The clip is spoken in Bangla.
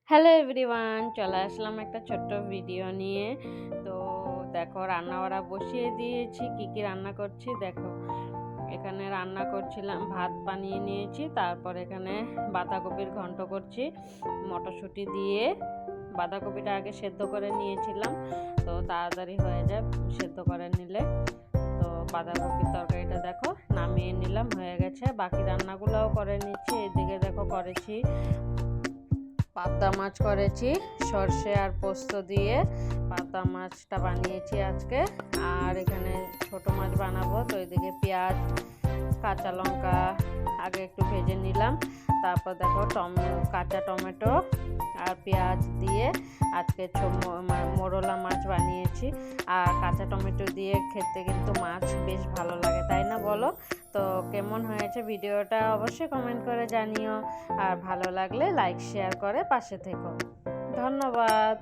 হ্যালো এভরিওয়ান, চলে আসলাম একটা ছোট্ট ভিডিও নিয়ে। তো দেখো, রান্না বসিয়ে দিয়েছি। কি কি রান্না করছি দেখো। এখানে রান্না করছিলাম, ভাত বানিয়ে নিয়েছি। তারপর এখানে বাঁধাকপির ঘন্ট করছি মটরশুঁটি দিয়ে। বাঁধাকপিটা আগে সেদ্ধ করে নিয়েছিলাম, তো তাড়াতাড়ি হয়ে যায় সেদ্ধ করে নিলে। তো বাঁধাকপির তরকারিটা দেখো নামিয়ে নিলাম, হয়ে গেছে। বাকি রান্নাগুলোও করে নিচ্ছি। এদিকে দেখো করেছি পাবদা মাছ, করেছি সর্ষে আর পোস্ত দিয়ে পাবদা মাছটা বানিয়েছি আজকে। আর এখানে ছোট মাছ বানাবো, তো এদিকে পেঁয়াজ কাঁচা লঙ্কা আগে একটু ভেজে নিলাম। তারপর দেখো কাঁচা টমেটো আর পেঁয়াজ দিয়ে আজকে মোরলা মাছ বানিয়েছি। আর কাঁচা টমেটো দিয়ে খেতে কিন্তু মাছ বেশ ভালো লাগে, তাই না বলো? তো কেমন হয়েছে ভিডিওটা অবশ্যই কমেন্ট করে জানিও। আর ভালো লাগলে লাইক শেয়ার করে পাশে থেকো। ধন্যবাদ।